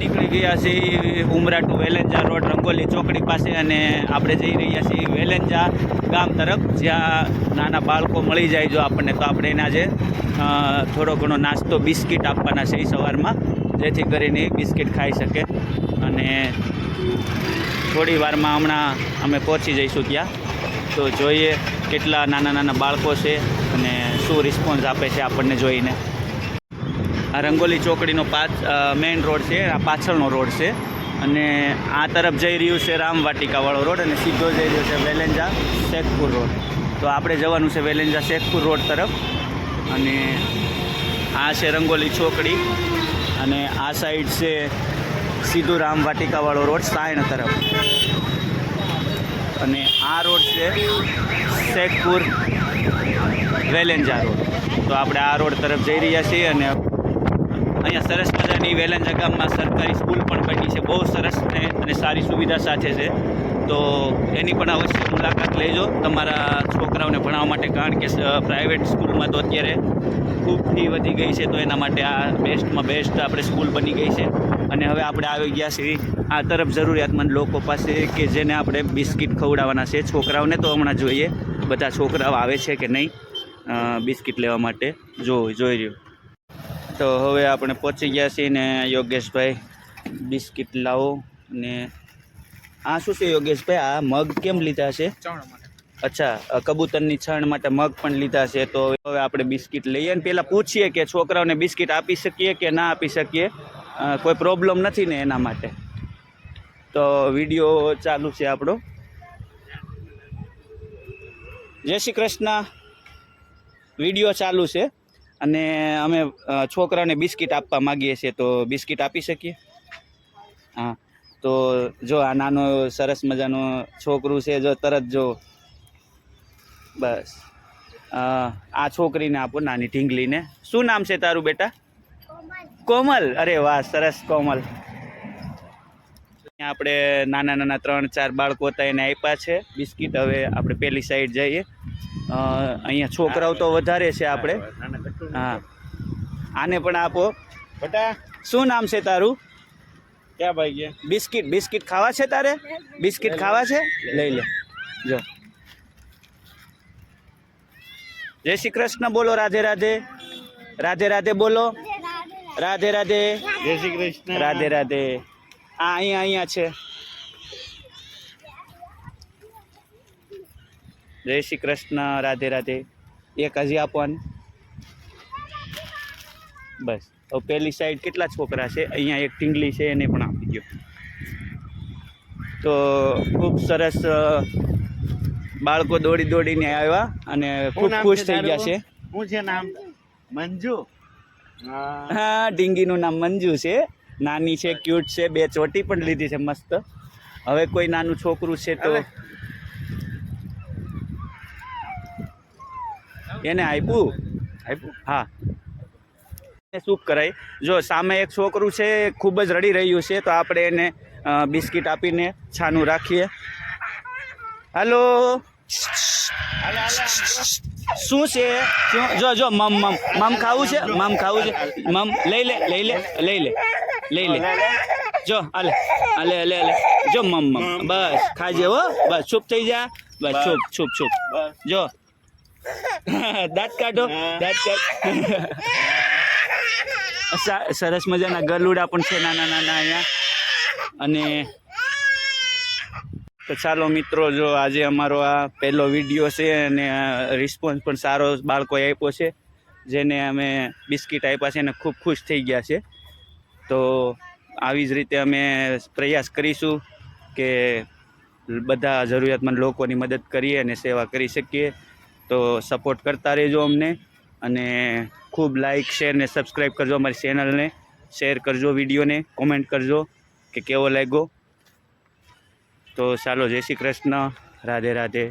નીકળી ગયા છીએ ઉમરા ટુ વેલેન્જા રોડ રંગોલી ચોકડી પાસે અને આપણે જઈ રહ્યા છીએ વેલેન્જા ગામ તરફ, જ્યાં નાના બાળકો મળી જાય જો આપણને તો આપણે એના જે થોડો ઘણો નાસ્તો બિસ્કિટ આપવાના છે સવારમાં, જેથી કરીને બિસ્કિટ ખાઈ શકે. અને થોડી વારમાં હમણાં અમે પહોંચી જઈશું ત્યાં, તો જોઈએ કેટલા નાના નાના બાળકો છે અને શું રિસ્પોન્સ આપે છે આપણને જોઈને. આ રંગોલી ચોકડીનો મેઇન રોડ છે, આ પાછળનો રોડ છે અને આ તરફ જઈ રહ્યું છે રામવાટિકાવાળો રોડ અને સીધો જઈ રહ્યો છે વેલેન્જા શેખપુર રોડ. તો આપણે જવાનું છે વેલેન્જા શેખપુર રોડ તરફ. અને આ છે રંગોલી ચોકડી અને આ સાઈડ છે સીધું રામવાટિકાવાળો રોડ સાયણ તરફ. અને આ રોડ છે શેખપુર વેલેન્જા રોડ. તો આપણે આ રોડ તરફ જઈ રહ્યા છીએ અને અહીંયા સરસ મજાની વેલેન્જા ગામમાં સરકારી સ્કૂલ પણ બની છે, બહુ સરસ અને સારી સુવિધા સાથે છે. તો એની પણ અવશ્ય મુલાકાત લેજો તમારા છોકરાઓને ભણાવવા માટે, કારણ કે પ્રાઇવેટ સ્કૂલમાં તો અત્યારે ખૂબ ફી વધી ગઈ છે. તો એના માટે આ બેસ્ટમાં બેસ્ટ આપણે સ્કૂલ બની ગઈ છે. અને હવે આપણે આવી ગયા છીએ આ તરફ જરૂરિયાતમંદ લોકો પાસે કે જેને આપણે બિસ્કિટ ખવડાવવાના છે છોકરાઓને. તો હમણાં જોઈએ બધા છોકરાઓ આવે છે કે નહીં બિસ્કિટ લેવા માટે, જોઈ રહ્યું. તો હવે આપણે પહોંચી ગયા છીએ ને યોગેશભાઈ બિસ્કિટ લાવો. ને આ શું છે યોગેશભાઈ, આ મગ કેમ લીધા છે? અચ્છા, કબૂતરની છાણ માટે મગ પણ લીધા છે. તો હવે આપણે બિસ્કિટ લઈએ અને પહેલાં પૂછીએ કે છોકરાઓને બિસ્કિટ આપી શકીએ કે ના આપી શકીએ, કોઈ પ્રોબ્લેમ નથી ને એના માટે. તો વિડીયો ચાલુ છે આપણો. જય શ્રી કૃષ્ણ, વિડીયો ચાલુ છે અને અમે છોકરાને બિસ્કિટ આપવા માગીએ છીએ, તો બિસ્કિટ આપી શકીએ? હા, તો જો આ નાનો સરસ મજાનો છોકરું છે, જો તરત જો બસ આ છોકરીને આપો, નાની ઢીંગલીને. શું નામ છે તારું બેટા? કોમલ. અરે વાહ, સરસ કોમલ. આપણે નાના નાના 3-4 બાળકો હતા એને આપ્યા છે બિસ્કિટ. હવે આપણે પેલી સાઈડ જઈએ. અહીંયા છોકરાઓ તો વધારે છે આપણે. હા, આને પણ આપો બેટા. શું નામ છે તારું? ક્યાં ભાઈ ગયા? બિસ્કિટ ખાવા છે તારે? બિસ્કિટ ખાવા છે? લઈ લે. જો જય શ્રી કૃષ્ણ બોલો, રાધે રાધે. રાધે રાધે બોલો, રાધે રાધે. જય શ્રી કૃષ્ણ, રાધે રાધે. આ અહીંયા છે. જય શ્રી કૃષ્ણ, રાધે રાધે. એક હજી આપવાનું. બસ. હવે પેલી સાઈડ કેટલા છોકરા છે? અહીંયા એક ટીંગલી છે, એને પણ આપી દો. તો ખૂબ સરસ બાળકો દોડીને આવ્યા અને ખૂબ ખુશ થઈ ગયા છે. શું છે નામ? મંજુ. હા, ઢીંગીનું નામ મંજુ છે. નાની છે, ક્યુટ છે, 2 ચોટી પણ લીધી છે મસ્ત. હવે કોઈ નાનું છોકરું છે તો એને આપ્યું. હા, શું કરાય. જો સામે એક છોકરું છે ખૂબ જ રડી રહ્યું છે, તો આપણે એને બિસ્કિટ આપીને છાનું રાખીએ. હાલો, શું છે? જો મમ ખાવું છે? મમ ખાવું છે? મમ લઈ લે. જો હાલે. જો મમ બસ ખાજે હો. બસ ચૂપ થઈ જા. બસ ચૂપ. જો દાંત કાઢો. સરસ મજાના ગલુડા પણ છે નાના અહીંયા. અને તો ચાલો મિત્રો, જો આજે અમારો આ પહેલો વિડીયો છે અને રિસ્પોન્સ પણ સારો બાળકોએ આપ્યો છે, જેને અમે બિસ્કિટ આપ્યા છે અને ખૂબ ખુશ થઈ ગયા છે. તો આવી જ રીતે અમે પ્રયાસ કરીશું કે બધા જરૂરિયાતમંદ લોકોની મદદ કરીએ અને સેવા કરી શકીએ. તો સપોર્ટ કરતા રહેજો અમને અને ખૂબ લાઈક, શેર ને સબસ્ક્રાઈબ કરજો અમારી ચેનલને. શેર કરજો વિડીયોને, કોમેન્ટ કરજો કે કેવો લાગ્યો. તો ચાલો, જય શ્રી કૃષ્ણ, રાધે રાધે.